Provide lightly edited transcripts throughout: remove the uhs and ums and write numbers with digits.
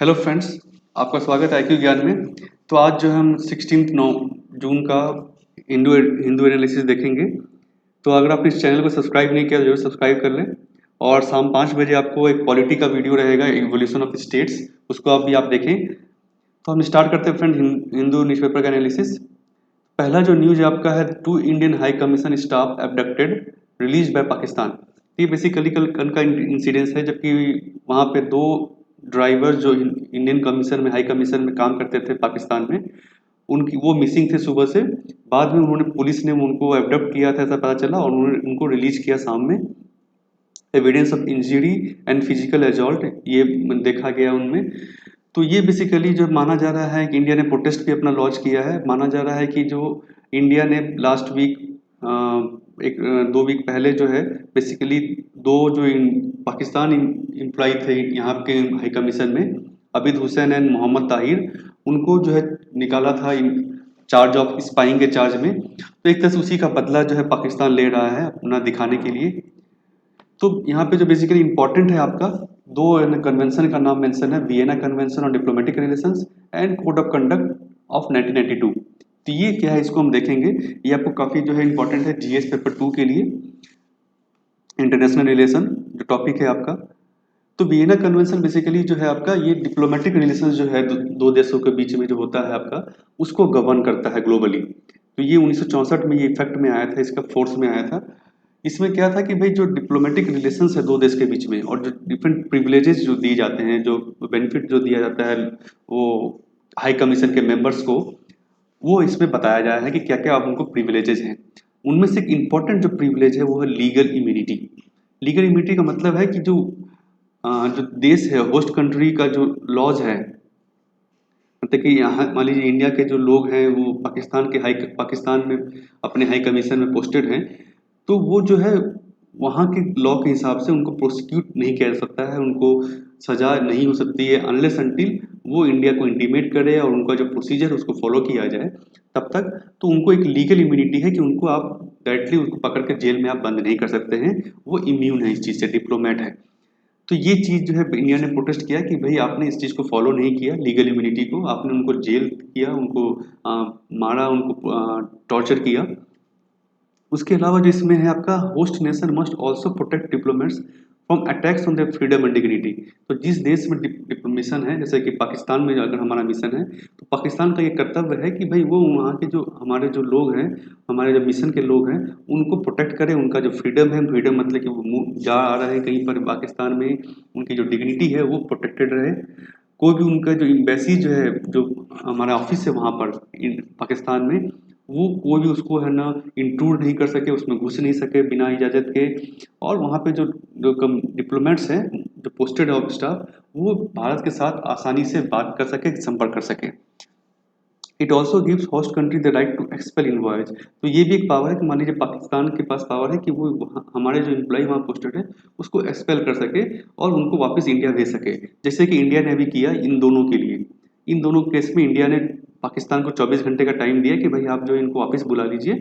Hello friends, आपका स्वागत है IQ ज्ञान में। तो आज जो हम 16 9 जून का हिंदू हिंदू एनालिसिस देखेंगे। तो अगर आपने इस चैनल को सब्सक्राइब नहीं किया तो जरूर सब्सक्राइब कर लें। और शाम 5 बजे आपको एक पॉलिटी का वीडियो रहेगा, इवोल्यूशन ऑफ स्टेट्स, उसको आप देखें। तो हम स्टार्ट करते हैं फ्रेंड हिंदू न्यूज़पेपर का एनालिसिस। पहला जो न्यूज आपका है, 2 Indian high commission staff abducted, release by Pakistan. ये बेसिकली कल का इंसिडेंस है, जबकि वहाँ पे 2 ड्राइवर जो इंडियन कमीशन में, हाई कमीशन में काम करते थे पाकिस्तान में, उनकी वो मिसिंग थे सुबह से। बाद में उन्होंने, पुलिस ने उनको एब्डक्ट किया था ऐसा पता चला, और उन्होंने उनको रिलीज किया शाम में। Evidence of injury and physical assault ये देखा गया उनमें। तो ये बेसिकली जो माना जा रहा है कि इंडिया ने प्रोटेस्ट भी अपना लॉन्च किया है। माना जा रहा है कि जो इंडिया ने लास्ट वीक, एक 2 वीक पहले जो है, बेसिकली 2 जो पाकिस्तान एम्प्लॉय थे यहाँ के हाई कमीशन में, अबिद हुसैन एंड मोहम्मद ताहिर, उनको जो है निकाला था इन चार्ज ऑफ स्पाइंग के चार्ज में। तो एक तरह से उसी का बदला जो है पाकिस्तान ले रहा है अपना दिखाने के लिए। तो यहाँ पे जो बेसिकली इंपॉर्टेंट है आपका, 2 कन्वेंशन का नाम मेंशन है, Vienna convention on diplomatic relations and code of conduct of 1992। तो ये क्या है, इसको हम देखेंगे। ये आपको काफी जो है इंपॉर्टेंट है GS पेपर 2 के लिए, इंटरनेशनल रिलेशन जो टॉपिक है आपका। तो वियना कन्वेंशन बेसिकली जो है आपका, ये डिप्लोमेटिक रिलेशंस जो है दो देशों के बीच में जो होता है आपका, उसको गवर्न करता है ग्लोबली। तो ये 1964 में ये इफेक्ट में आया था, इसका फोर्स में आया था। इसमें क्या था कि भाई जो डिप्लोमेटिक रिलेशंस है 2 देश के बीच में, और जो डिफरेंट प्रिविलेजेस जो दिए जाते हैं, जो बेनिफिट जो दिया जाता है वो हाई कमीशन के मेंबर्स को, वो इसमें बताया गया है कि क्या क्या अब उनको प्रिविलेजेस हैं। उनमें से एक इम्पॉर्टेंट जो प्रिविलेज है वो है लीगल इम्यूनिटी। लीगल इम्यूनिटी का मतलब है कि जो देश है, होस्ट कंट्री का जो लॉज है, मतलब कि यहाँ मान लीजिए इंडिया के जो लोग हैं वो पाकिस्तान में अपने हाई कमीशन में पोस्टेड हैं, तो वो जो है वहाँ के लॉ के हिसाब से उनको प्रोसिक्यूट नहीं किया जा सकता है, उनको सजा नहीं हो सकती है अनलेस अनटिल वो इंडिया को इंटीमेट करे और उनका जो प्रोसीजर है उसको फॉलो किया जाए तब तक। तो उनको एक लीगल इम्यूनिटी है कि उनको आप डायरेक्टली उसको पकड़ के जेल में आप बंद नहीं कर सकते हैं, वो इम्यून है इस चीज़ से, डिप्लोमेट है। तो ये चीज़ जो है इंडिया ने प्रोटेस्ट किया कि भाई आपने इस चीज़ को फॉलो नहीं किया, लीगल इम्यूनिटी को, आपने उनको जेल किया, उनको मारा, उनको टॉर्चर किया। उसके अलावा जो इसमें है आपका, host nation must also protect diplomats from attacks on their freedom and dignity. तो जिस देश में मिशन है, जैसे कि पाकिस्तान में अगर हमारा मिशन है, तो पाकिस्तान का ये कर्तव्य है कि भाई वो वहाँ के जो हमारे जो लोग हैं, हमारे जो मिशन के लोग हैं, उनको प्रोटेक्ट करें। उनका जो फ्रीडम है, फ्रीडम मतलब कि वो जा आ रहे हैं कहीं पर पाकिस्तान में, उनकी जो डिग्निटी है वो प्रोटेक्टेड रहे। कोई भी उनका जो एम्बेसी जो है, जो हमारा ऑफिस है वहाँ पर पाकिस्तान में, वो कोई भी उसको है ना इंट्रूड नहीं कर सके, उसमें घुस नहीं सके बिना इजाज़त के। और वहाँ पे जो जो डिप्लोमेट्स हैं, जो पोस्टेड ऑफ स्टाफ, वो भारत के साथ आसानी से बात कर सके, संपर्क कर सके। It also gives host country the right to expel envoys. तो ये भी एक पावर है कि मान लीजिए पाकिस्तान के पास पावर है कि वो हमारे जो एम्प्लॉय वहाँ पोस्टेड है उसको एक्सपेल कर सके और उनको वापस इंडिया भेज सके, जैसे कि इंडिया ने अभी किया इन दोनों के लिए। इन दोनों केस में इंडिया ने पाकिस्तान को 24 घंटे का टाइम दिया कि भाई आप जो इनको वापस बुला लीजिए,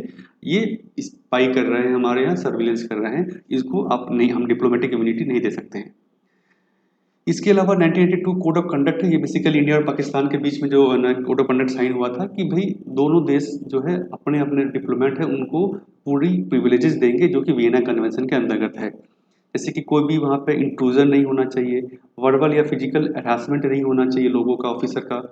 ये स्पाई कर रहे हैं, हमारे यहाँ सर्विलेंस कर रहे हैं, इसको आप नहीं, हम डिप्लोमेटिक इम्यूनिटी नहीं दे सकते हैं। इसके अलावा 1982 कोड ऑफ कंडक्ट है, ये बेसिकली इंडिया और पाकिस्तान के बीच में जो कोड ऑफ कंडक्ट साइन हुआ था कि भाई दोनों देश जो है अपने अपने डिप्लोमेट है उनको पूरी प्रिविलेजेस देंगे, जो कि वियना कन्वेंशन के अंतर्गत है। जैसे कि कोई भी वहाँ पे इंट्रूजन नहीं होना चाहिए, वर्बल या फिजिकल हरासमेंट नहीं होना चाहिए लोगों का, ऑफिसर का,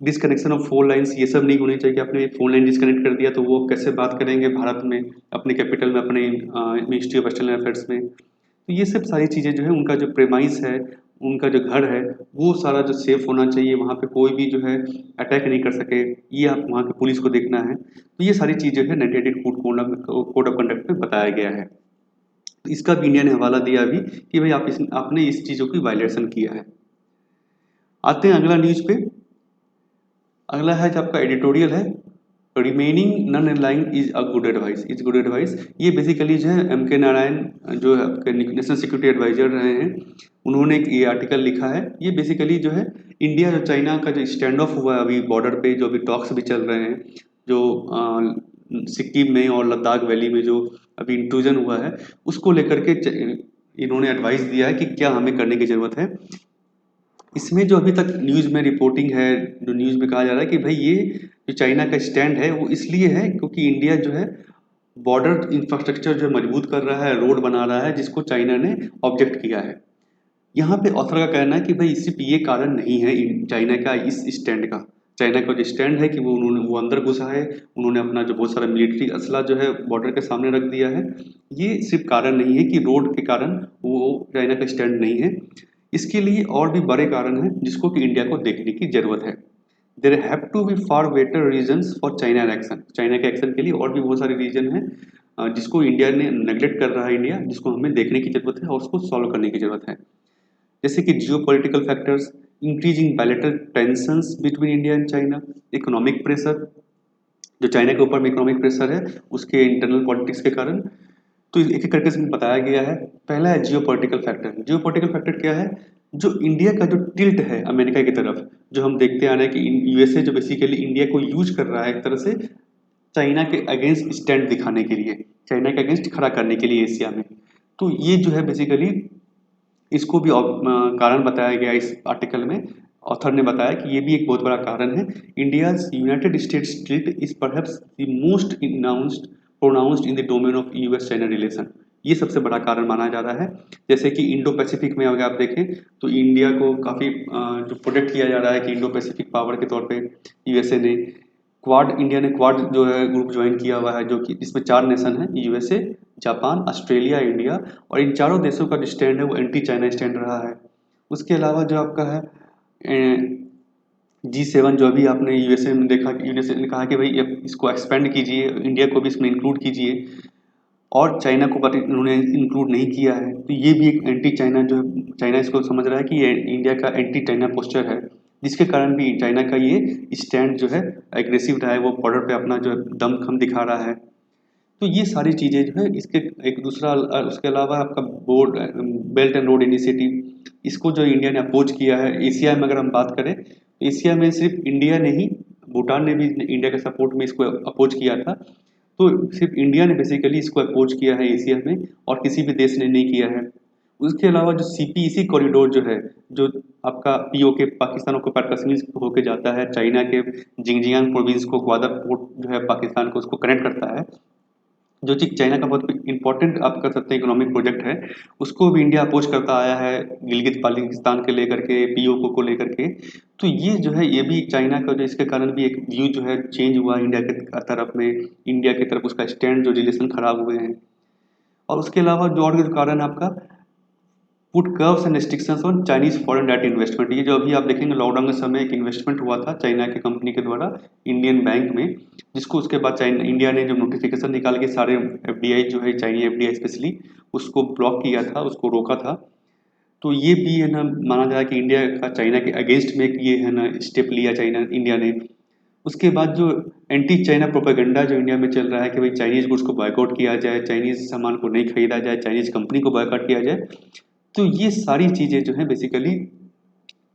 डिसकनेक्शन ऑफ फोन लाइन्स ये सब नहीं होनी चाहिए कि आपने फोन लाइन डिसकनेक्ट कर दिया तो वो कैसे बात करेंगे भारत में, अपने कैपिटल में, अपने मिनिस्ट्री ऑफ एक्सटर्नल अफेयर्स में। तो ये सब सारी चीज़ें जो है, उनका जो प्रेमाइस है, उनका जो घर है, वो सारा जो सेफ होना चाहिए, वहाँ पे कोई भी जो है अटैक नहीं कर सके, ये आप वहाँ की पुलिस को देखना है। तो ये सारी चीज़ें है 1988 कोड ऑफ कंडक्ट में बताया गया है। तो इसका भी इंडिया ने हवाला दिया अभी कि भाई आपने इस चीज़ों की वायलेशन किया है। आते हैं अगला न्यूज़ पे। अगला है जो आपका एडिटोरियल है, remaining non aligning is a good advice, is good advice. ये बेसिकली जो है M.K. नारायण, जो है आपके नेशनल सिक्योरिटी एडवाइजर रहे हैं, उन्होंने एक ये आर्टिकल लिखा है। ये बेसिकली जो है इंडिया जो चाइना का जो स्टैंड ऑफ हुआ है अभी बॉर्डर पे, जो अभी टॉक्स भी चल रहे हैं, जो सिक्किम में और लद्दाख वैली में जो अभी इंट्रूजन हुआ है, उसको लेकर के इन्होंने एडवाइस दिया है कि क्या हमें करने की ज़रूरत है। इसमें जो अभी तक न्यूज़ में रिपोर्टिंग है, जो न्यूज़ में कहा जा रहा है कि भाई ये जो चाइना का स्टैंड है वो इसलिए है क्योंकि इंडिया जो है बॉर्डर इंफ्रास्ट्रक्चर जो है मजबूत कर रहा है, रोड बना रहा है, जिसको चाइना ने ऑब्जेक्ट किया है। यहाँ पे ऑथर का कहना है कि भाई सिर्फ ये कारण नहीं है चाइना का इस स्टैंड का। चाइना का जो स्टैंड है कि वो अंदर घुसा है, उन्होंने अपना जो बहुत सारा मिलिट्री असला जो है बॉर्डर के सामने रख दिया है। ये सिर्फ कारण नहीं है कि रोड के कारण वो चाइना का स्टैंड नहीं है। इसके लिए और भी बड़े कारण हैं जिसको कि इंडिया को देखने की जरूरत है। There have to be far better reasons for China action. China के एक्शन के लिए और भी बहुत सारे रीजन हैं जिसको इंडिया ने नेगलेक्ट कर रहा है इंडिया, जिसको हमें देखने की जरूरत है और उसको सॉल्व करने की जरूरत है। जैसे कि geopolitical factors, increasing bilateral tensions between India and China, economic pressure, जो चाइना के ऊपर में इकोनॉमिक प्रेशर है उसके इंटरनल पॉलिटिक्स के कारण। तो एक एक करके इसमें बताया गया है। पहला है जियोपॉलिटिकल फैक्टर। जियोपॉलिटिकल फैक्टर क्या है? जो इंडिया का जो टिल्ट है अमेरिका की तरफ, जो हम देखते आ रहे हैं कि यूएसए जो बेसिकली इंडिया को यूज कर रहा है एक तरह से चाइना के अगेंस्ट स्टैंड दिखाने के लिए, चाइना के अगेंस्ट खड़ा करने के लिए एशिया में। तो ये जो है बेसिकली इसको भी कारण बताया गया इस आर्टिकल में। ऑथर ने बताया कि ये भी एक बहुत बड़ा कारण है। India's United states tilt is perhaps the most pronounced in the domain of US China relation. ये सबसे बड़ा कारण माना जा रहा है। जैसे कि इंडो पैसिफिक में अगर आप देखें तो इंडिया को काफ़ी जो प्रोटेक्ट किया जा रहा है कि इंडो पैसिफिक पावर के तौर पे यूएसए ने क्वाड, इंडिया ने क्वाड जो है ग्रुप ज्वाइन किया हुआ है, जो कि इसमें 4 नेशन हैं, यूएसए, जापान, ऑस्ट्रेलिया, इंडिया। और इन चारों देशों का जो स्टैंड है वो एंटी चाइना स्टैंड रहा है। उसके अलावा जो आपका है G7, जो अभी आपने यूएसए में देखा कि यूएसए ने कहा कि भाई इसको एक्सपेंड कीजिए, इंडिया को भी इसमें इंक्लूड कीजिए, और चाइना को बट इन्होंने इंक्लूड नहीं किया है। तो ये भी एक एंटी चाइना जो है, चाइना इसको समझ रहा है कि ये इंडिया का एंटी चाइना पोस्चर है, जिसके कारण भी चाइना का ये स्टैंड जो है एग्रेसिव रहा है, वो बॉर्डर पे अपना जो है दमखम दिखा रहा है। तो ये सारी चीज़ें जो है इसके एक दूसरा उसके अलावा आपका board belt and road initiative, इसको जो इंडिया ने अपोज किया है। एशिया में अगर हम बात करें तो एशिया में सिर्फ इंडिया ने ही, भूटान ने भी इंडिया के सपोर्ट में इसको अपोज किया था। तो सिर्फ इंडिया ने बेसिकली इसको अपोज किया है एशिया में, और किसी भी देश ने नहीं किया है। उसके अलावा जो सीपीईसी कॉरिडोर जो है, जो आपका पीओके पाकिस्तान को कश्मीर होके जाता है, चाइना के जिंगजियांग प्रोविंस को ग्वादर पोर्ट जो है पाकिस्तान को उसको कनेक्ट करता है, जो चीज़ चाइना का बहुत इंपॉर्टेंट आप कह सकते हैं इकोनॉमिक प्रोजेक्ट है, उसको भी इंडिया अपोज करता आया है गिलगित बाल्टिस्तान के लेकर के, पीओके को लेकर के। तो ये जो है ये भी चाइना का जो इसके कारण भी एक व्यू जो है चेंज हुआ इंडिया के तरफ में, इंडिया की तरफ उसका स्टैंड, जो रिलेशन खराब हुए हैं। और उसके अलावा जो और जो कारण है आपका put curves and restrictions on Chinese foreign direct investment. ये जो अभी आप देखेंगे लॉकडाउन के समय एक इन्वेस्टमेंट हुआ था चाइना की कंपनी के द्वारा इंडियन बैंक में, जिसको उसके बाद चाइना इंडिया ने जो नोटिफिकेशन निकाल के सारे एफडीआई जो है चाइनीज एफडीआई स्पेशली उसको ब्लॉक किया था, उसको रोका था। तो ये भी है ना माना जा रहा है कि इंडिया का चाइना के अगेंस्ट में ये है ना स्टेप लिया चाइना इंडिया ने। उसके बाद जो एंटी चाइना प्रोपेगेंडा जो इंडिया में चल रहा है कि भाई चाइनीज गुड्स को बॉयकॉट किया जाए, चाइनीज सामान को नहीं खरीदा जाए, चाइनीज कंपनी को बॉयकॉट किया जाए। तो ये सारी चीज़ें जो है बेसिकली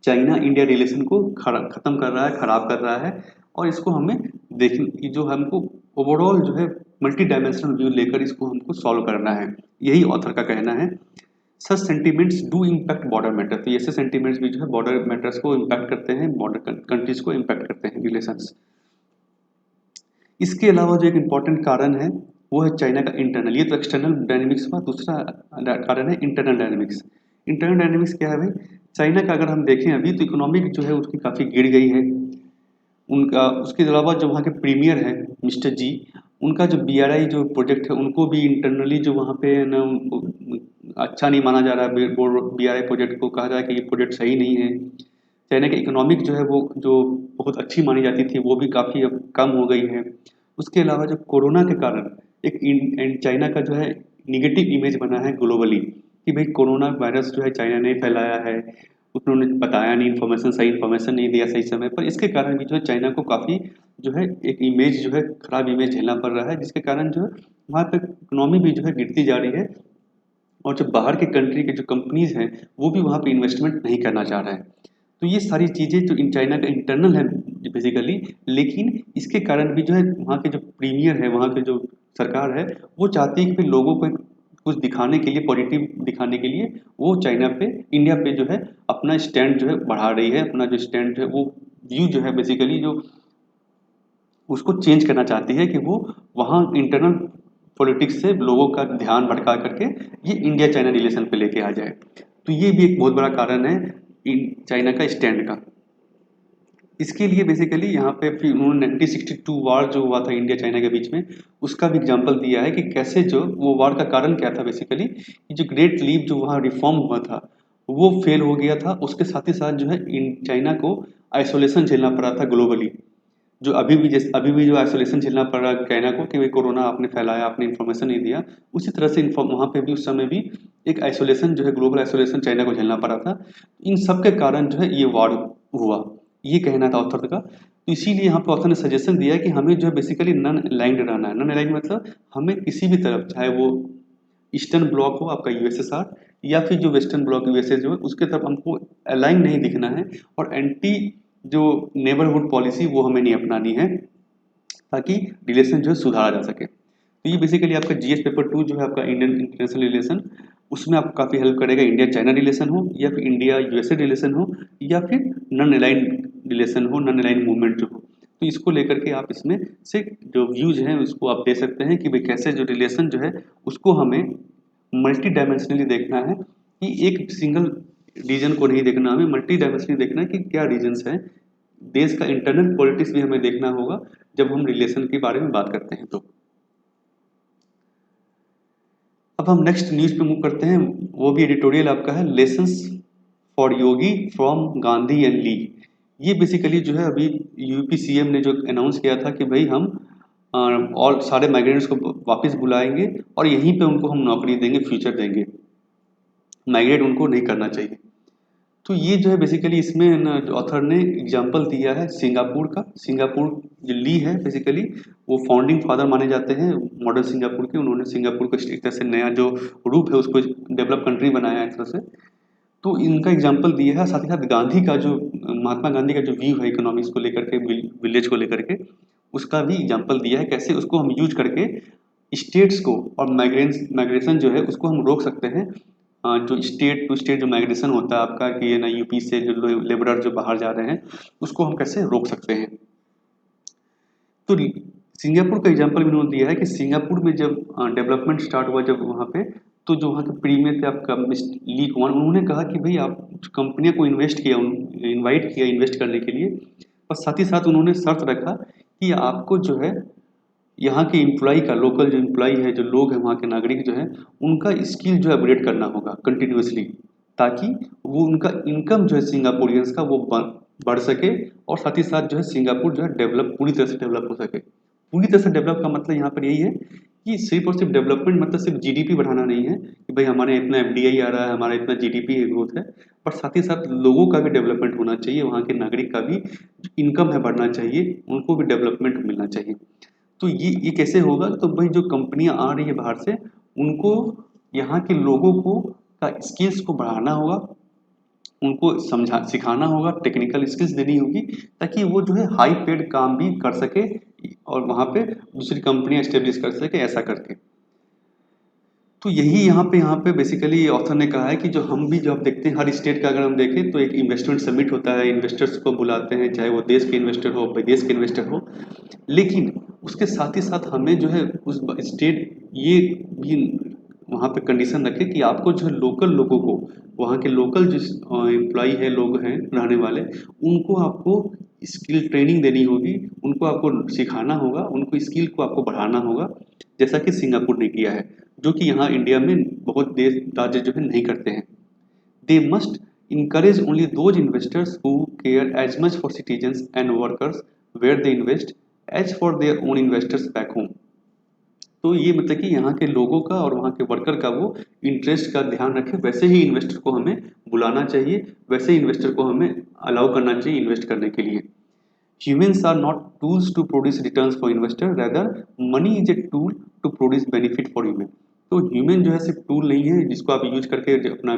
चाइना इंडिया रिलेशन को ख़त्म कर रहा है, ख़राब कर रहा है। और इसको हमें देखने जो हमको ओवरऑल जो है मल्टी डायमेंशनल व्यू लेकर इसको हमको सॉल्व करना है, यही ऑथर का कहना है। Such sentiments do impact border matter. तो ऐसे सेंटिमेंट्स भी जो है बॉर्डर मैटर्स को इम्पैक्ट करते हैं, बॉर्डर कंट्रीज को इम्पैक्ट करते हैं रिलेशंस। इसके अलावा जो एक इम्पॉर्टेंट कारण है वो है चाइना का इंटरनल, ये तो एक्सटर्नल डायनेमिक्स हुआ, दूसरा कारण है इंटरनल डायनेमिक्स। इंटरनल डायनेमिक्स क्या है भाई? चाइना का अगर हम देखें अभी तो इकोनॉमिक जो है उसकी काफ़ी गिर गई है उनका। उसके अलावा जो वहाँ के प्रीमियर है मिस्टर जी, उनका जो बीआरआई जो प्रोजेक्ट है उनको भी इंटरनली जो वहाँ पे है ना उनको अच्छा नहीं माना जा रहा है। बीआरआई प्रोजेक्ट को कहा जा रहा है कि ये प्रोजेक्ट सही नहीं है। चाइना की इकोनॉमिक जो है वो जो बहुत अच्छी मानी जाती थी वो भी काफ़ी अब कम हो गई है। उसके अलावा जो कोरोना के कारण एक चाइना का जो है निगेटिव इमेज बना है ग्लोबली कि भाई कोरोना वायरस जो है चाइना ने फैलाया है, उन्होंने बताया नहीं, इन्फॉर्मेशन सही इन्फॉर्मेशन नहीं दिया सही समय पर। इसके कारण भी जो है चाइना को काफ़ी जो है एक इमेज जो है खराब इमेज झेलना पड़ रहा है, जिसके कारण जो है वहाँ पर इकोनॉमी भी जो है गिरती जा रही है। और जो बाहर के कंट्री के जो कंपनीज हैं वो भी वहाँ पे इन्वेस्टमेंट नहीं करना चाह रहे हैं। तो ये सारी चीज़ें जो इन चाइना का इंटरनल है बेसिकली, लेकिन इसके कारण भी जो है वहाँ के जो प्रीमियर है, वहाँ के जो सरकार है, वो चाहती है कि भाई लोगों को कुछ दिखाने के लिए, पॉजिटिव दिखाने के लिए वो चाइना पे, इंडिया पे जो है अपना अपना स्टैंड जो है बढ़ा रही है, अपना जो स्टैंड जो है वो व्यू जो है बेसिकली जो उसको चेंज करना चाहती है कि वो वहाँ इंटरनल पॉलिटिक्स से लोगों का ध्यान भटका करके ये इंडिया चाइना रिलेशन पे लेके आ जाए। तो ये भी एक बहुत बड़ा कारण है चाइना का स्टैंड का। इसके लिए बेसिकली यहाँ पे फिर उन्होंने 1962 वार जो हुआ था इंडिया चाइना के बीच में, उसका भी एग्जांपल दिया है कि कैसे जो वो वार का कारण क्या था बेसिकली कि जो ग्रेट लीप जो वहाँ रिफॉर्म हुआ था वो फेल हो गया था। उसके साथ ही साथ जो है इन चाइना को आइसोलेशन झेलना पड़ा था ग्लोबली। जो अभी भी जो आइसोलेशन झेलना पड़ रहा है चाइना को कि भाई कोरोना आपने फैलाया, आपने इन्फॉर्मेशन नहीं दिया, उसी तरह से वहाँ पे भी उस समय भी एक आइसोलेशन जो है ग्लोबल आइसोलेशन चाइना को झेलना पड़ा था। इन सब के कारण जो है ये वार हुआ, ये कहना था ऑथर का। तो इसीलिए यहाँ पे ऑथर ने सजेशन दिया है कि हमें जो है बेसिकली नॉन अलाइंड रहना है। नॉन अलाइंड मतलब हमें किसी भी तरफ, चाहे वो ईस्टर्न ब्लॉक हो आपका यूएसएसआर या फिर जो वेस्टर्न ब्लॉक यूएसए जो है उसके तरफ हमको अलाइन नहीं दिखना है, और एंटी जो नेबरहुड पॉलिसी वो हमें नहीं अपनानी है ताकि रिलेशन जो है सुधारा जा सके। तो ये बेसिकली आपका जीएस पेपर 2 जो है आपका इंडियन इंटरनेशनल रिलेशन, उसमें आपको काफ़ी हेल्प करेगा। इंडिया चाइना रिलेशन हो या फिर इंडिया यूएसए रिलेशन हो या फिर नॉन अलाइंड रिलेशन हो, नॉन अलाइंड मूवमेंट जो हो, तो इसको लेकर के आप इसमें से जो व्यूज हैं उसको आप दे सकते हैं कि भाई कैसे जो रिलेशन जो है उसको हमें मल्टी डायमेंशनली देखना है कि एक सिंगल रीजन को नहीं देखना, हमें मल्टी डायमेंशनली देखना है कि क्या रीजन्स हैं। देश का इंटरनल पॉलिटिक्स भी हमें देखना होगा जब हम रिलेशन के बारे में बात करते हैं। तो अब हम नेक्स्ट न्यूज पे मूव करते हैं, वो भी एडिटोरियल आपका है, lessons for Yogi from Gandhi and Lee. ये बेसिकली जो है अभी यूपी सीएम ने जो अनाउंस किया था कि भाई हम और सारे माइग्रेंट्स को वापस बुलाएंगे और यहीं पे उनको हम नौकरी देंगे, फ्यूचर देंगे, माइग्रेट उनको नहीं करना चाहिए। तो ये जो है बेसिकली इसमें ऑथर ने एग्जांपल दिया है सिंगापुर का। सिंगापुर जो ली है बेसिकली वो फाउंडिंग फादर माने जाते हैं मॉडर्न सिंगापुर के। उन्होंने सिंगापुर को एक तरह से नया जो रूप है उसको डेवलप कंट्री बनाया है एक तरह से। तो इनका एग्जांपल दिया है, साथ ही साथ गांधी का जो महात्मा गांधी का जो व्यू है इकोनॉमिक्स को लेकर के, विलेज को लेकर के, उसका भी एग्जांपल दिया है कैसे उसको हम यूज करके स्टेट्स को और माइग्रेशन जो है उसको हम रोक सकते हैं। जो स्टेट टू स्टेट जो माइग्रेशन होता है आपका कि ये ना यूपी से जो लेबरर जो बाहर जा रहे हैं उसको हम कैसे रोक सकते हैं। तो सिंगापुर का एग्जांपल भी उन्होंने दिया है कि सिंगापुर में जब डेवलपमेंट स्टार्ट हुआ जब वहाँ पे, तो जो वहाँ के प्रीमियर थे आपका ली कुआन, उन्होंने कहा कि भाई आप कंपनियों को इन्वेस्ट किया, इन्वाइट किया इन्वेस्ट करने के लिए, और साथ ही साथ उन्होंने शर्त रखा कि आपको जो है यहाँ के एम्प्लॉई का, लोकल जो एम्प्लॉई है, जो लोग हैं वहाँ के नागरिक जो है, उनका स्किल जो है अपग्रेड करना होगा कंटिन्यूअसली, ताकि वो उनका इनकम जो है सिंगापुरियंस का वो बढ़ सके, और साथ ही साथ जो है सिंगापुर जो है डेवलप पूरी तरह से डेवलप हो सके। पूरी तरह से डेवलप का मतलब यहाँ पर यही है कि सिर्फ और सिर्फ डेवलपमेंट मतलब सिर्फ जीडीपी बढ़ाना नहीं है कि भाई हमारे इतना एफडीआई आ रहा है, हमारा इतना जीडीपी ग्रोथ है, पर साथ ही साथ लोगों का भी डेवलपमेंट होना चाहिए, वहाँ के नागरिक का भी इनकम है बढ़ना चाहिए, उनको भी डेवलपमेंट मिलना चाहिए। तो ये कैसे होगा, तो भाई जो कंपनियां आ रही है बाहर से उनको यहाँ के लोगों को का स्किल्स को बढ़ाना होगा, उनको समझा सिखाना होगा, टेक्निकल स्किल्स देनी होगी, ताकि वो जो है हाई पेड काम भी कर सके और वहाँ पे दूसरी कंपनियां स्टेब्लिश कर सके ऐसा करके। तो यही यहाँ पे बेसिकली ऑथर ने कहा है कि जो हम भी जब देखते हैं हर स्टेट का अगर हम देखें तो एक इन्वेस्टमेंट समिट होता है, इन्वेस्टर्स को बुलाते हैं, चाहे वो देश के इन्वेस्टर हो विदेश के इन्वेस्टर हो, लेकिन उसके साथ ही साथ हमें जो है उस स्टेट ये भी वहाँ पे कंडीशन रखे कि आपको जो है लोकल लोगों को, वहाँ के लोकल जो एम्प्लॉई है, लोग हैं रहने वाले, उनको आपको स्किल ट्रेनिंग देनी होगी, उनको आपको सिखाना होगा, उनको स्किल को आपको बढ़ाना होगा, जैसा कि सिंगापुर ने किया है, जो कि यहाँ इंडिया में बहुत देश राज्य जो है नहीं करते हैं। They must encourage only those investors who care as much for citizens and workers where they invest as for their own investors back home। तो ये मतलब कि यहाँ के लोगों का और वहाँ के वर्कर का वो इंटरेस्ट का ध्यान रखे, वैसे ही इन्वेस्टर को हमें बुलाना चाहिए, वैसे ही इन्वेस्टर को हमें अलाउ करना चाहिए इन्वेस्ट करने के लिए। Humans are not tools to produce returns for investor, rather money is a tool to produce benefit for human। तो ह्यूमन जो है सिर्फ टूल नहीं है जिसको आप यूज करके अपना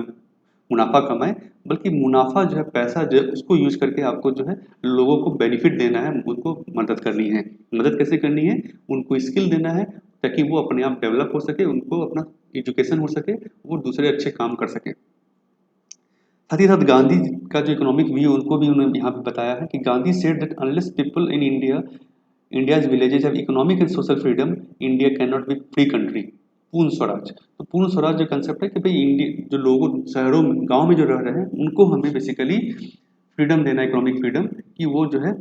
मुनाफा कमाएं, बल्कि मुनाफा जो है, पैसा जो है उसको यूज करके आपको जो है लोगों को बेनिफिट देना है, उनको मदद करनी है। मदद कैसे करनी है, उनको स्किल देना है ताकि वो अपने आप डेवलप हो सके, उनको अपना एजुकेशन हो सके, वो दूसरे अच्छे काम कर सके। साथ ही साथ गांधी का जो इकोनॉमिक व्यू उनको भी उन्होंने यहाँ पे बताया है कि Gandhi said that unless people in India's villages have economic and social freedom, India can not be free country. पूर्ण स्वराज, तो पूर्ण स्वराज जो कंसेप्ट है कि भाई इंडिया जो लोग शहरों में गाँव में जो रह रहे हैं उनको हमें बेसिकली फ्रीडम देना, इकोनॉमिक फ्रीडम, कि वो जो है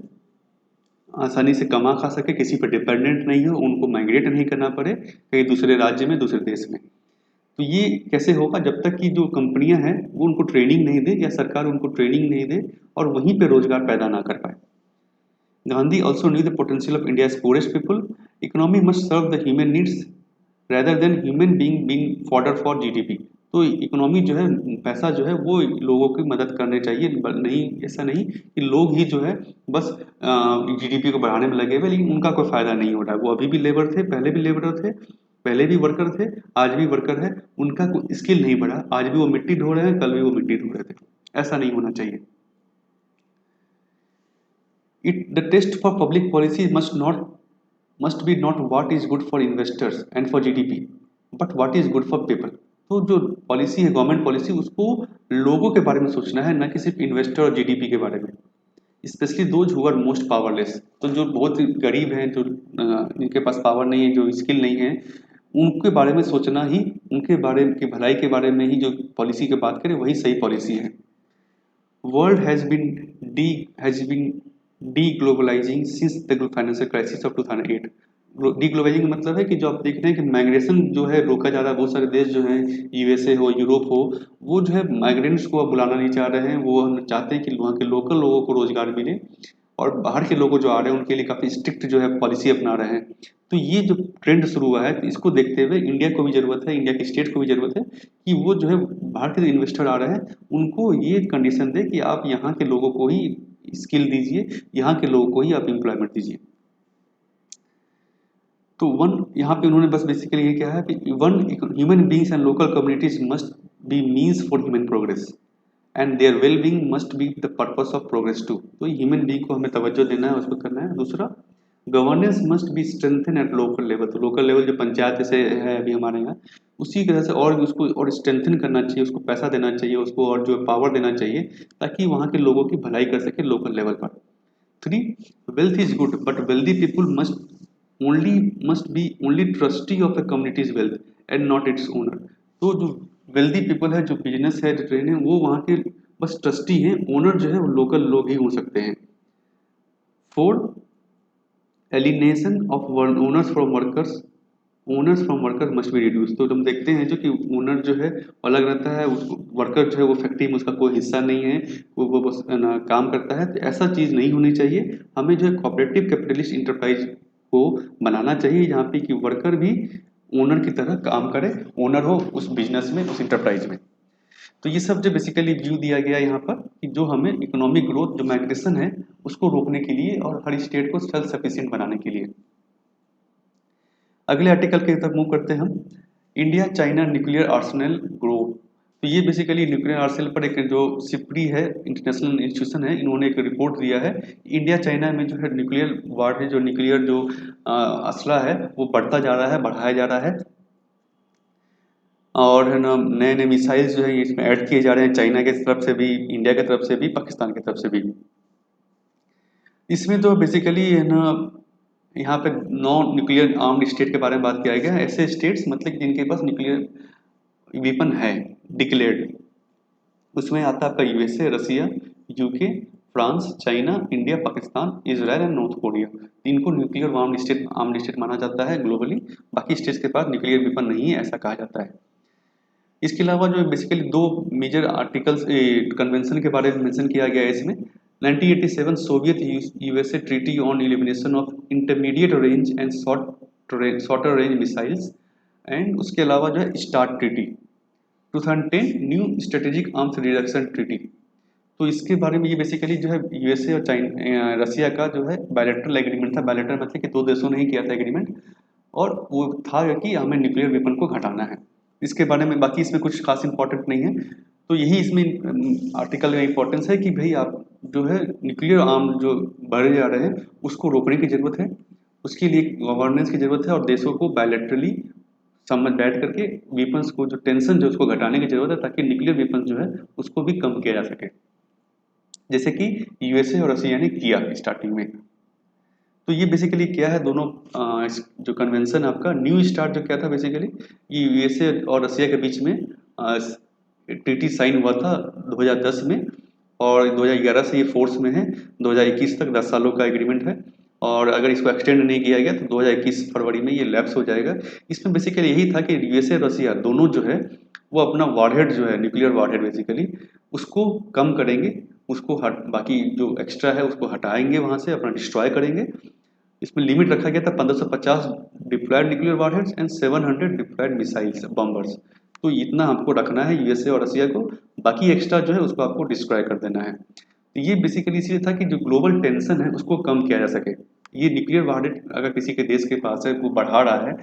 आसानी से कमा खा सके, किसी पर डिपेंडेंट नहीं हो, उनको माइग्रेट नहीं करना पड़े कहीं दूसरे राज्य में, दूसरे देश में। तो ये कैसे होगा? जब तक कि जो कंपनियां हैं वो उनको ट्रेनिंग नहीं दे या सरकार उनको ट्रेनिंग नहीं दे और वहीं पे रोजगार पैदा ना कर पाए। Gandhi also knew the potential of India's poorest people, economy must serve the human needs rather than human being fodder for GDP. तो इकोनॉमी जो है, पैसा जो है वो लोगों की मदद करने चाहिए, नहीं ऐसा नहीं कि लोग ही जो है बस जीडीपी को बढ़ाने में लगे हुए, लेकिन उनका कोई फायदा नहीं हो रहा है। वो अभी भी लेबर थे, पहले भी लेबर थे, पहले भी वर्कर थे, आज भी वर्कर है, उनका कोई स्किल नहीं बढ़ा, आज भी वो मिट्टी ढो रहे हैं, कल भी वो मिट्टी ढो रहे थे। ऐसा नहीं होना चाहिए। The test for public policy must be not what is good for investors and for GDP, but what is good for people। तो जो पॉलिसी है, गवर्नमेंट पॉलिसी, उसको लोगों के बारे में सोचना है, न कि सिर्फ इन्वेस्टर और जीडीपी के बारे में। Specially those who are most powerless, तो जो बहुत गरीब हैं, जो जिनके पास पावर नहीं है, जो स्किल नहीं है, उनके बारे में सोचना ही, उनके बारे की भलाई के बारे में ही जो पॉलिसी की बात करें वही सही पॉलिसी है। World has been deglobalising since the financial crisis of 2008। Deglobalising का मतलब है कि जो आप देख रहे हैं कि माइग्रेशन जो है रोका जा रहा है। बहुत सारे देश जो हैं, यूएसए हो, यूरोप हो, वो जो है माइग्रेंट्स को अब बुलाना नहीं चाह रहे हैं। वो हम चाहते हैं कि वहाँ के लोकल लोगों को रोजगार मिले, और बाहर के लोग जो आ रहे हैं उनके लिए काफ़ी स्ट्रिक्ट जो है पॉलिसी अपना रहे हैं। तो ये जो ट्रेंड शुरू हुआ है, तो इसको देखते हुए इंडिया को भी ज़रूरत है, इंडिया की स्टेट को भी ज़रूरत है कि वो जो है बाहर के जो इन्वेस्टर आ रहे हैं उनको ये कंडीशन दे कि आप यहाँ के लोगों को ही स्किल दीजिए, यहाँ के लोगों को ही आप एम्प्लॉयमेंट दीजिए। तो वन यहाँ पे उन्होंने बस बेसिकली ये क्या है कि one human beings and local communities must be means for human progress and their well being must be the purpose of progress too. तो ह्यूमन बींग को हमें तवज्जो देना है, उसको करना है। दूसरा, governance must be strengthen at local level. तो लोकल लेवल जो पंचायत जैसे है अभी हमारे यहाँ, उसी तरह से और भी उसको और स्ट्रेंथन करना चाहिए, उसको पैसा देना चाहिए, उसको और जो पावर देना चाहिए, ताकि वहाँ के लोगों की भलाई कर सके लोकल लेवल पर। 3, wealth is good but wealthy people must be only trustee of the community's wealth and not its owner। तो जो wealthy people है, जो बिजनेस है, जो ट्रेन है, वो वहाँ के बस ट्रस्टी हैं, ओनर जो है वो लोकल लोग ही हो सकते हैं। 4, alienation of owners from workers must be reduce. तो हम देखते हैं जो कि ओनर जो है अलग रहता है, उसको वर्कर जो है वो फैक्ट्री में उसका कोई हिस्सा नहीं है, वो बस ना काम करता है। तो ऐसा चीज़ नहीं होनी चाहिए। हमें जो है कोऑपरेटिव कैपिटलिस्ट इंटरप्राइज को बनाना चाहिए, जहाँ पे कि वर्कर भी ओनर की तरह काम करे, ओनर हो उस बिजनेस में, उस इंटरप्राइज में। तो ये सब जो बेसिकली व्यू दिया गया यहाँ पर कि जो हमें इकोनॉमिक ग्रोथ, जो माइग्रेशन है, उसको रोकने के लिए और हर स्टेट को सेल्फ सफिशिएंट बनाने के लिए। अगले आर्टिकल की तरफ मूव करते हैं हम। India China nuclear Arsenal grow. तो ये बेसिकली न्यूक्लियर आर्सेनल पर एक जो सिप्री है, इंटरनेशनल इंस्टीट्यूशन है, इन्होंने एक रिपोर्ट दिया है। इंडिया चाइना में जो है न्यूक्लियर वार है, जो न्यूक्लियर जो असला है वो बढ़ता जा रहा है, बढ़ाया जा रहा है, और है ना नए नए मिसाइल्स जो है इसमें ऐड किए जा रहे हैं, चाइना की तरफ से भी, इंडिया की तरफ से भी, पाकिस्तान की तरफ से भी। इसमें तो बेसिकली है ना यहाँ पे 9 न्यूक्लियर आर्म्ड स्टेट के बारे में बात किया गया है। ऐसे स्टेट्स मतलब कि जिनके पास न्यूक्लियर वेपन है डिक्लेयर्ड। उसमें आता है आपका USA, Russia, UK, France, China, India, Pakistan, Israel and North Korea. इनको न्यूक्लियर आर्म्ड स्टेट माना जाता है ग्लोबली। बाकी स्टेट्स के पास न्यूक्लियर वेपन नहीं है, ऐसा कहा जाता है। इसके अलावा जो बेसिकली 2 मेजर आर्टिकल्स कन्वेंशन के बारे में मेंशन किया गया है इसमें। 1987 Soviet USA treaty on elimination of intermediate range and shorter range missiles, and उसके अलावा जो है start treaty. 2010 new strategic arms reduction treaty. तो इसके बारे में ये बेसिकली जो है यूएसए और चाइना, रसिया का जो है बायलैटरल एग्रीमेंट था। बायलैटरल मतलब कि 2 देशों ने ही किया था एग्रीमेंट, और वो था कि हमें न्यूक्लियर वेपन को घटाना है। इसके बारे में बाकी इसमें कुछ खास इंपॉर्टेंट नहीं है। तो यही इसमें आर्टिकल का इंपॉर्टेंस है कि भाई आप जो है न्यूक्लियर आर्म जो बढ़े जा रहे हैं उसको रोकने की ज़रूरत है, उसके लिए गवर्नेंस की ज़रूरत है, और देशों को बायलैटरली समझ बैठ करके वेपन्स को जो टेंशन जो उसको घटाने की जरूरत है, ताकि न्यूक्लियर वेपन जो है उसको भी कम किया जा सके, जैसे कि यूएसए और रसिया ने किया स्टार्टिंग में। तो ये बेसिकली क्या है, दोनों जो कन्वेंशन आपका न्यू स्टार्ट जो क्या था बेसिकली, ये यूएसए और रसिया के बीच में ट्रीटी साइन हुआ था 2010 में, और 2011 से ये फोर्स में है, 2021 तक 10 सालों का एग्रीमेंट है, और अगर इसको एक्सटेंड नहीं किया गया तो 2021 फरवरी में ये लैप्स हो जाएगा। इसमें बेसिकली यही था कि यूएसए रसिया दोनों जो है वो अपना वारहेड जो है, न्यूक्लियर वारहेड बेसिकली, उसको कम करेंगे, उसको बाकी जो एक्स्ट्रा है उसको हटाएंगे, वहां से अपना डिस्ट्रॉय करेंगे। इसमें लिमिट रखा गया था 1550 deployed nuclear warheads and 700 deployed missiles bombers. तो इतना आपको रखना है यूएसए और रसिया को, बाकी एक्स्ट्रा जो है उसको आपको डिस्ट्रॉय कर देना है। तो ये बेसिकली इसलिए था कि जो ग्लोबल टेंशन है उसको कम किया जा सके। ये न्यूक्लियर वारहेड अगर किसी के देश के पास है, वो बढ़ा रहा है,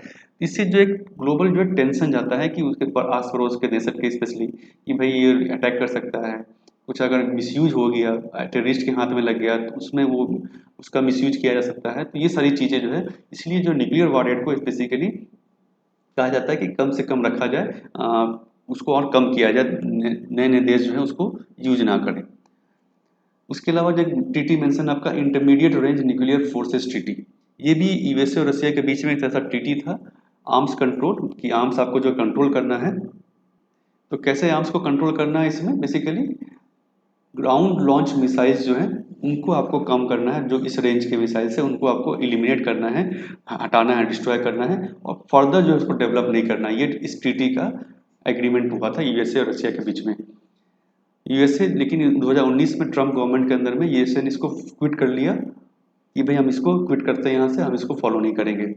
इससे जो एक ग्लोबल जो है टेंशन जाता है कि उसके आस पड़ोस के देश के स्पेशली कि भाई ये अटैक कर सकता है, कुछ अगर मिसयूज हो गया, टेररिस्ट के हाथ में लग गया, तो उसमें वो उसका मिसयूज किया जा सकता है। तो ये सारी चीज़ें जो है, इसलिए जो न्यूक्लियर वारहेड को बेसिकली कहा जाता है कि कम से कम रखा जाए, उसको और कम किया जाए, नए नए देश जो है उसको यूज ना करें। उसके अलावा जो ट्रीटी मेंशन आपका intermediate range nuclear forces treaty, ये भी यूएसए और रसिया के बीच में एक ऐसा ट्रीटी था, आर्म्स कंट्रोल, कि आर्म्स आपको जो कंट्रोल करना है। तो कैसे आर्म्स को कंट्रोल करना है, इसमें बेसिकली ग्राउंड लॉन्च मिसाइल्स जो हैं उनको आपको कम करना है, जो इस रेंज के मिसाइल्स है उनको आपको एलिमिनेट करना है, हटाना है, डिस्ट्रॉय करना है, और फर्दर जो है उसको डेवलप नहीं करना है। ये इस ट्रीटी का एग्रीमेंट हुआ था यूएसए और रसिया के बीच में। यूएसए लेकिन 2019 में ट्रम्प गवर्नमेंट के अंदर में यूएसए ने इसको क्विट कर लिया कि भाई हम इसको क्विट करते हैं, यहाँ से हम इसको फॉलो नहीं करेंगे।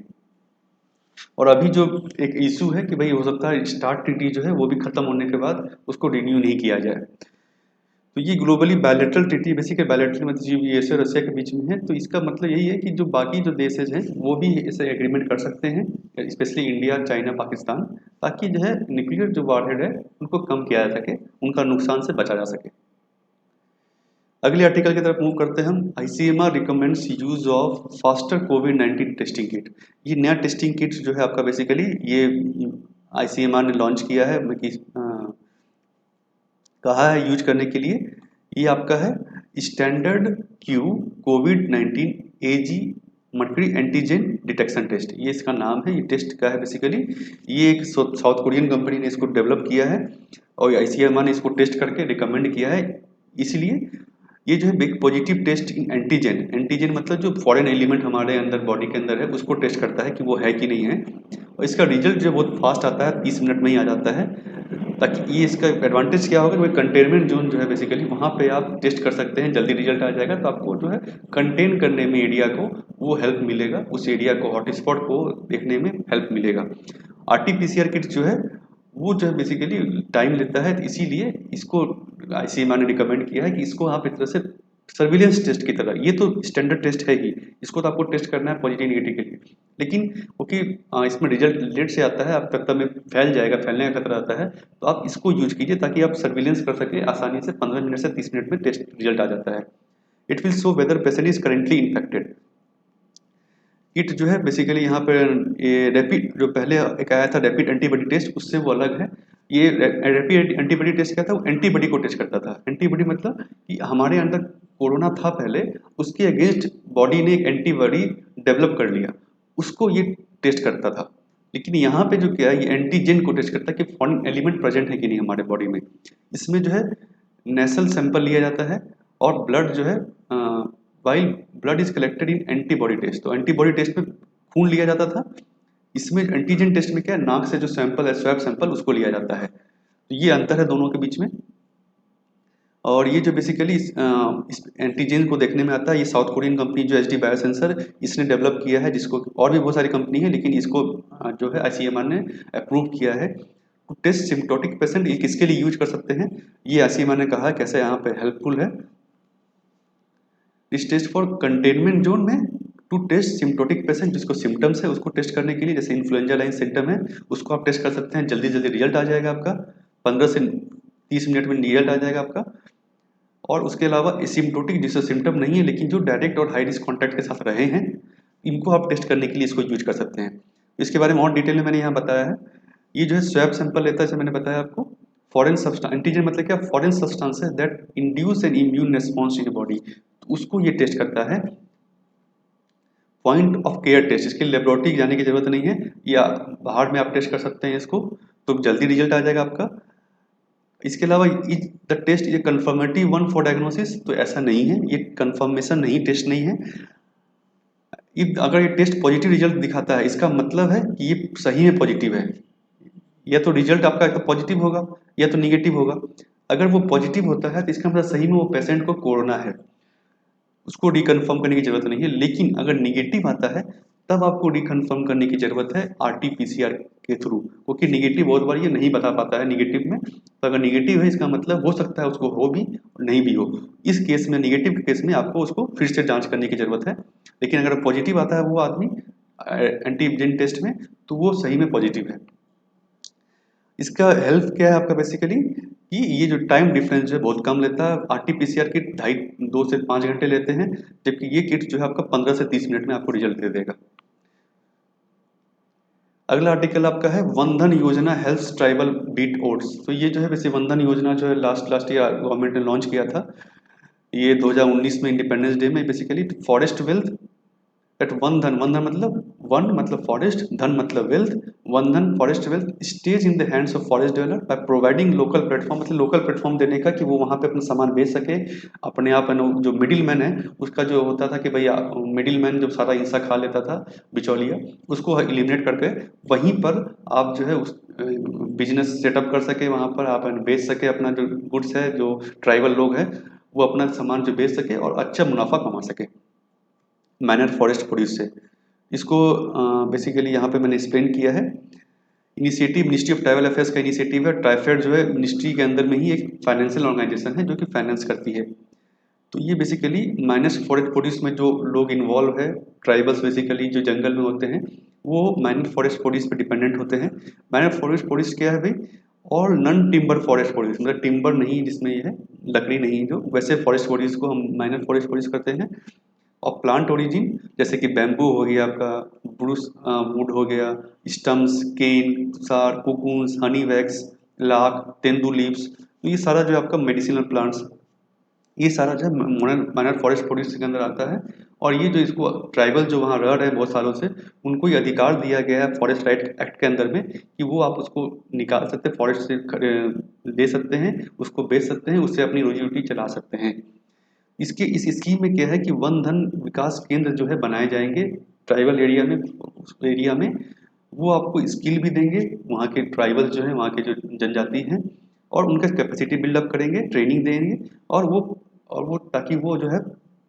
और अभी जो एक इशू है कि भाई हो सकता है स्टार्ट ट्रीटी जो है वो भी खत्म होने के बाद उसको रिन्यू नहीं किया जाए। तो ये globally bilateral treaty, basically bilateral मतलब जो यूएसए और रसिया के बीच में है, तो इसका मतलब यही है कि जो बाकी जो देशेज हैं वो भी ऐसे एग्रीमेंट कर सकते हैं, स्पेशली इंडिया, चाइना, पाकिस्तान, ताकि जो है न्यूक्लियर जो वारहेड है उनको कम किया जा सके, उनका नुकसान से बचा जा सके। अगले आर्टिकल की तरफ मूव करते हैं हम। ICMR recommends use of faster covid testing kit. ये नया टेस्टिंग किट जो है आपका बेसिकली ये आईसीएमआर ने लॉन्च किया है, कहा है यूज करने के लिए। ये आपका है स्टैंडर्ड क्यू कोविड-19 एजी मर्करी एंटीजन डिटेक्शन टेस्ट, ये इसका नाम है। ये टेस्ट का है बेसिकली, ये एक साउथ कोरियन कंपनी ने इसको डेवलप किया है और आईसीएमआर ने इसको टेस्ट करके रिकमेंड किया है। इसलिए ये जो है एक पॉजिटिव टेस्ट इन एंटीजन, एंटीजन मतलब जो फॉरेन एलिमेंट हमारे अंदर बॉडी के अंदर है उसको टेस्ट करता है कि वो है कि नहीं है, और इसका रिजल्ट जो बहुत फास्ट आता है, 30 मिनट में ही आ जाता है। ताकि ये इसका एडवांटेज क्या होगा कि कंटेनमेंट जोन जो है बेसिकली वहाँ पे आप टेस्ट कर सकते हैं, जल्दी रिजल्ट आ जाएगा, तो आपको जो है कंटेन करने में एरिया को वो हेल्प मिलेगा, उस एरिया को हॉटस्पॉट को देखने में हेल्प मिलेगा। आरटीपीसीआर किट जो है वो जो है बेसिकली टाइम लेता है, तो इसीलिए इसको आईसीएमआर ने रिकमेंड किया है कि इसको आप एक तरह से सर्विलेंस टेस्ट की तरह, ये तो स्टैंडर्ड टेस्ट है ही, इसको तो आपको टेस्ट करना है पॉजिटिव नेगेटिव के लिए, लेकिन क्योंकि इसमें रिजल्ट लेट से आता है, आप तक में फैल जाएगा, फैलने का खतरा आता है, तो आप इसको यूज कीजिए ताकि आप सर्विलेंस कर सके आसानी से। 15 मिनट से 30 मिनट में टेस्ट रिजल्ट आ जाता है। It will show whether patient is currently infected. Kit जो है बेसिकली यहाँ पर ये रैपिड, जो पहले एक आया था रैपिड एंटीबॉडी टेस्ट, उससे वो अलग है। ये रैपिड एंटीबॉडी टेस्ट क्या था, वो एंटीबॉडी को टेस्ट करता था। एंटीबॉडी मतलब कि हमारे अंदर कोरोना था पहले, उसके अगेंस्ट बॉडी ने एक एंटीबॉडी डेवलप कर लिया, उसको ये टेस्ट करता था। लेकिन यहाँ पे जो क्या है, ये एंटीजन को टेस्ट करता है कि फॉरेन एलिमेंट प्रेजेंट है कि नहीं हमारे बॉडी में। इसमें जो है नेसल सैंपल लिया जाता है और ब्लड जो है while blood is collected in antibody test, तो एंटीबॉडी टेस्ट में खून लिया जाता था। इसमें एंटीजन टेस्ट में क्या है, नाक से जो सैंपल है, स्वैब सैंपल, उसको लिया जाता है। तो ये अंतर है दोनों के बीच में। और ये जो बेसिकली इस एंटीजन को देखने में आता है, ये साउथ कोरियन कंपनी जो एचडी बायोसेंसर इसने डेवलप किया है, जिसको और भी बहुत सारी कंपनी है, लेकिन इसको जो है आईसीएमआर ने अप्रूव किया है टू टेस्ट सिम्प्टोटिक पेशेंट। ये किसके लिए यूज कर सकते हैं, ये आईसीएमआर ने कहा कैसे यहाँ पे हेल्पफुल है। इस टेस्ट फॉर कंटेनमेंट जोन में टू टेस्ट सिम्प्टोटिक पेशेंट, जिसको सिम्टम्स है उसको टेस्ट करने के लिए, जैसे इन्फ्लुएंजा लाइन सिम्टम है उसको आप टेस्ट कर सकते हैं, जल्दी जल्दी रिजल्ट आ जाएगा आपका, 15 से 30 मिनट में रिजल्ट आ जाएगा आपका। और उसके अलावा एसिम्प्टोटिक, जिससे सिम्टम नहीं है लेकिन जो डायरेक्ट और हाई रिस्क कॉन्टैक्ट के साथ रहे हैं, इनको आप टेस्ट करने के लिए इसको यूज कर सकते हैं। इसके बारे में और डिटेल में मैंने यहाँ बताया है। ये जो है स्वैब सैंपल लेता है, जैसे मैंने बताया आपको। फॉरेन सब्सटेंस, एंटीजन मतलब क्या, foreign substances that induce N immune response in body, तो उसको ये टेस्ट करता है। पॉइंट ऑफ केयर टेस्ट, इसके लिए लेबोरेटरी जाने की जरूरत नहीं है, या बाहर में आप टेस्ट कर सकते हैं इसको, तो जल्दी रिजल्ट आ जाएगा आपका। इसके अलावा द टेस्ट ये कंफर्मेटिव वन फॉर डायग्नोसिस, तो ऐसा नहीं है, ये कंफर्मेशन नहीं, टेस्ट नहीं है। अगर ये टेस्ट पॉजिटिव रिजल्ट दिखाता है, इसका मतलब है कि ये सही में पॉजिटिव है, या तो रिजल्ट आपका पॉजिटिव होगा या तो निगेटिव होगा। अगर वो पॉजिटिव होता है तो इसका मतलब सही में वो पेशेंट को कोरोना है, उसको रिकन्फर्म करने की जरूरत नहीं है। लेकिन अगर निगेटिव आता है तब आपको रिकन्फर्म करने की जरूरत है आरटीपीसीआर के थ्रू, क्योंकि निगेटिव बहुत बार ये नहीं बता पाता है निगेटिव में। तो अगर निगेटिव है, इसका मतलब हो सकता है उसको हो भी और नहीं भी हो। इस केस में, निगेटिव के केस में, आपको उसको फिर से जांच करने की जरूरत है। लेकिन अगर पॉजिटिव आता है वो आदमी एंटीजन टेस्ट में, तो वो सही में पॉजिटिव है। इसका हेल्प क्या है आपका, बेसिकली कि ये जो टाइम डिफरेंस है बहुत कम लेता है। आरटीपीसीआर किट 2.5 से 5 घंटे लेते हैं, जबकि ये किट जो है आपका 15 से 30 मिनट में आपको रिजल्ट दे देगा। अगला आर्टिकल आपका है वंदन योजना हेल्प्स ट्राइबल बीट ओट्स। तो ये जो है वैसे वंदन योजना जो है लास्ट ईयर गवर्नमेंट ने लॉन्च किया था, ये 2019 में इंडिपेंडेंस डे में। Basically forest wealth, that one धन मतलब वन मतलब फॉरेस्ट, धन मतलब वेल्थ, वन धन forest wealth stage in the hands of forest developer by providing local platform, मतलब लोकल प्लेटफॉर्म देने का कि वो वहाँ पे अपना सामान बेच सके अपने आप। जो मिडिल मैन है उसका जो होता था कि भैया मिडिल मैन जो सारा हिस्सा खा लेता था, बिचौलिया, उसको एलिमिनेट करके वहीं पर आप जो है उस बिजनेस सेटअप कर सके, वहाँ पर आप बेच सके अपना जो गुड्स है, जो ट्राइबल लोग हैं वो अपना सामान जो बेच सके और अच्छा मुनाफा कमा सके मैनर फॉरेस्ट प्रोड्यूस से। इसको बेसिकली यहाँ पे मैंने एक्सप्लेन किया है। Initiative ministry of tribal affairs का इनिशिएटिव है। ट्राइफेड जो है मिनिस्ट्री के अंदर में ही एक फाइनेंशियल ऑर्गेनाइजेशन है जो कि फाइनेंस करती है। तो ये बेसिकली माइनस फॉरेस्ट प्रोड्यूस में जो लोग इन्वॉल्व है, ट्राइबल्स बेसिकली जो जंगल में होते हैं, वो माइनर फॉरेस्ट प्रोड्यूस पे डिपेंडेंट होते हैं। माइनर फॉरेस्ट प्रोड्यूस क्या है भाई, और नॉन टिम्बर फॉरेस्ट प्रोड्यूस, मतलब टिम्बर नहीं जिसमें ये है लकड़ी नहीं, जो वैसे फॉरेस्ट प्रोड्यूस को हम माइनर फॉरेस्ट प्रोड्यूस करते हैं। और प्लांट ओरिजिन जैसे कि बैम्बू हो गया आपका, ब्रूस वुड हो गया, stumps, cane, tussar, cocoons, honey wax, lac, tendu leaves, तो ये सारा जो है आपका मेडिसिनल प्लांट्स, ये सारा जो है माइनर फॉरेस्ट प्रोड्यूस के अंदर आता है। और ये जो इसको ट्राइबल जो वहाँ रह रहे हैं बहुत सालों से, उनको ये अधिकार दिया गया है फॉरेस्ट राइट एक्ट के अंदर में कि वो आप उसको निकाल सकते हैं, फॉरेस्ट से ले सकते हैं, उसको बेच सकते हैं, उससे अपनी रोजी रोटी चला सकते हैं। इसके इस स्कीम में क्या है कि वन धन विकास केंद्र जो है बनाए जाएंगे ट्राइबल एरिया में, उस एरिया में वो आपको स्किल भी देंगे, वहाँ के ट्राइबल जो है, वहाँ के जो जनजाति हैं, और उनका कैपेसिटी बिल्डअप करेंगे, ट्रेनिंग देंगे, और वो ताकि वो जो है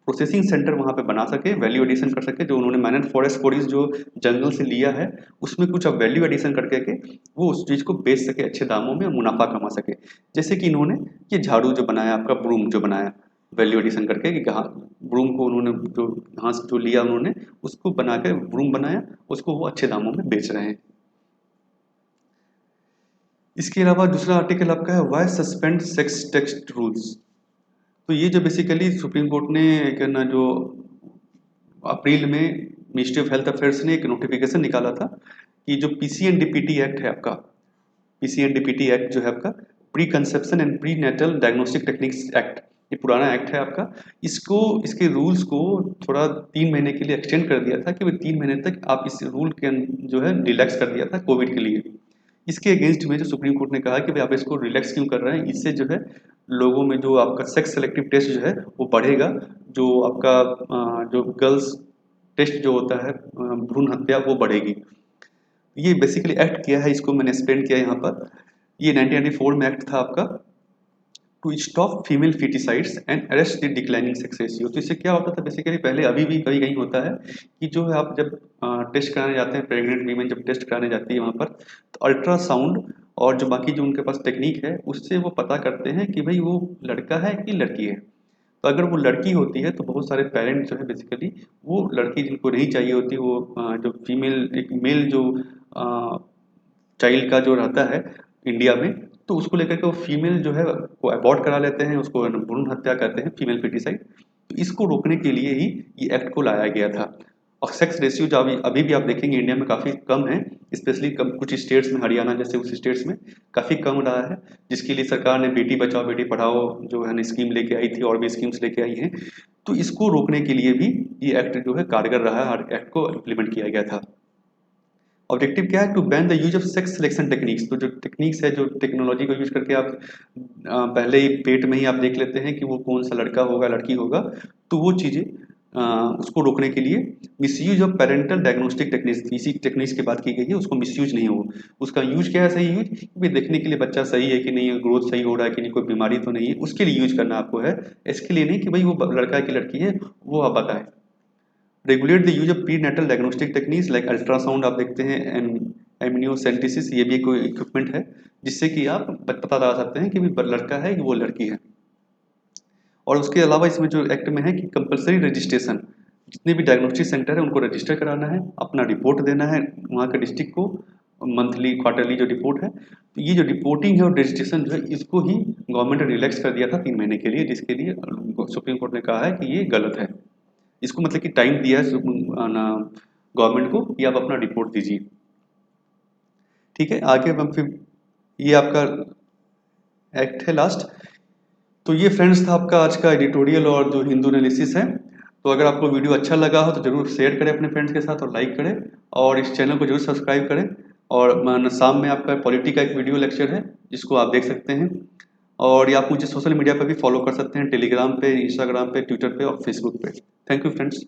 प्रोसेसिंग सेंटर वहाँ पे बना सके, वैल्यू एडिशन कर सके, जो उन्होंने मैनर फॉरेस्ट प्रोड्यूस जो जंगल से लिया है उसमें कुछ अब वैल्यू एडिशन करके के वो उस चीज़ को बेच सके अच्छे दामों में और मुनाफा कमा सके। जैसे कि इन्होंने ये झाड़ू जो बनाया आपका, ब्रूम जो बनाया वैल्यू एडिशन करके, कि ब्रूम को उन्होंने जो घास जो लिया उन्होंने उसको बना के ब्रूम बनाया, उसको वो अच्छे दामों में बेच रहे हैं। इसके अलावा दूसरा आर्टिकल आपका है why suspend sex text rules. तो ये जो बेसिकली सुप्रीम कोर्ट ने एक ना जो अप्रैल में मिनिस्ट्री ऑफ हेल्थ अफेयर्स ने एक नोटिफिकेशन निकाला था कि जो पीसीएनडीपीटी एक्ट है आपका, पीसीएनडीपीटी एक्ट जो है आपका, pre conception and pre natal diagnostic techniques act, ये पुराना एक्ट है आपका। इसको, इसके रूल्स को थोड़ा 3 महीने के लिए एक्सटेंड कर दिया था कि वो 3 महीने तक आप इस रूल के जो है रिलैक्स कर दिया था कोविड के लिए। इसके अगेंस्ट में जो सुप्रीम कोर्ट ने कहा कि भाई आप इसको रिलैक्स क्यों कर रहे हैं, इससे जो है लोगों में जो आपका सेक्स सेलेक्टिव टेस्ट जो है वो बढ़ेगा, जो आपका जो गर्ल्स टेस्ट जो होता है भ्रूण हत्या, वो बढ़ेगी। ये बेसिकली एक्ट किया है, इसको मैंने एक्सप्लेन किया यहाँ पर। ये 1994 में एक्ट था आपका, to stop female foeticides and arrest the declining sex ratio. तो इससे क्या होता था बेसिकली, पहले अभी भी कहीं कहीं होता है कि जो है आप जब टेस्ट कराने जाते हैं, प्रेग्नेंट वीमेन जब टेस्ट कराने जाती है वहाँ पर, तो अल्ट्रासाउंड और जो बाकी जो उनके पास टेक्निक है उससे वो पता करते हैं कि भाई वो लड़का है कि लड़की है। तो अगर वो लड़की होती है तो बहुत सारे पेरेंट्स जो है बेसिकली वो लड़की जिनको नहीं चाहिए होती, वो जो फीमेल एक मेल जो चाइल्ड का जो रहता है इंडिया में, तो उसको लेकर के वो फीमेल जो है वो अबॉर्ट करा लेते हैं, उसको भ्रूण हत्या कहते हैं, फीमेल फिटिसाइड। तो इसको रोकने के लिए ही ये एक्ट को लाया गया था। और सेक्स रेशियो जो अभी अभी भी आप देखेंगे इंडिया में काफ़ी कम है, स्पेशली कुछ स्टेट्स में, हरियाणा जैसे उस स्टेट्स में काफ़ी कम रहा है, जिसके लिए सरकार ने बेटी बचाओ बेटी पढ़ाओ जो है ना स्कीम लेके आई थी और भी स्कीम्स लेके आई हैं। तो इसको रोकने के लिए भी ये एक्ट जो है कारगर रहा है और एक्ट को इम्प्लीमेंट किया गया था। ऑब्जेक्टिव क्या है? To ban the use of sex selection techniques. तो जो टेक्निक्स है, जो टेक्नोलॉजी को यूज करके आप पहले ही पेट में ही आप देख लेते हैं कि वो कौन सा लड़का होगा लड़की होगा, तो वो चीज़ें उसको रोकने के लिए misuse of parental diagnostic techniques, इसी टेक्निक्स की बात की गई है, उसको मिसयूज नहीं हो। उसका यूज क्या है? सही यूज भाई देखने के लिए बच्चा सही है कि नहीं है, ग्रोथ सही हो रहा है कि नहीं, कोई बीमारी तो नहीं है, उसके लिए यूज करना आपको है। इसके लिए नहीं कि भाई वो लड़का है कि लड़की है वो आप बताएं। Regulate the use of pre natal diagnostic techniques like ultrasound आप देखते हैं, एमनियोसेंटेसिस, ये भी कोई इक्विपमेंट है जिससे कि आप पता लगा सकते हैं कि भी लड़का है कि वो लड़की है। और उसके अलावा इसमें जो एक्ट में है कि कंपलसरी रजिस्ट्रेशन, जितने भी डायग्नोस्टिक सेंटर है उनको रजिस्टर कराना है, अपना रिपोर्ट देना है वहाँ के डिस्ट्रिक्ट को, मंथली क्वार्टरली जो रिपोर्ट है। तो ये जो रिपोर्टिंग है और रजिस्ट्रेशन जो है इसको ही गवर्नमेंट ने रिलैक्स कर दिया था 3 महीने के लिए, जिसके लिए सुप्रीम कोर्ट ने कहा है कि ये गलत है। इसको मतलब कि टाइम दिया है गवर्नमेंट को कि आप अपना रिपोर्ट दीजिए। ठीक है, आगे हम फिर ये आपका एक्ट है लास्ट। तो ये फ्रेंड्स था आपका आज का एडिटोरियल और जो हिंदू एनालिसिस है। तो अगर आपको वीडियो अच्छा लगा हो तो जरूर शेयर करें अपने फ्रेंड्स के साथ और लाइक करें, और इस चैनल को जरूर सब्सक्राइब करें। और शाम में आपका पॉलिटी का एक वीडियो लेक्चर है जिसको आप देख सकते हैं। और ये आप मुझे सोशल मीडिया पर भी फॉलो कर सकते हैं, टेलीग्राम पे, इंस्टाग्राम पे, ट्विटर पे और फेसबुक पे। Thank you friends.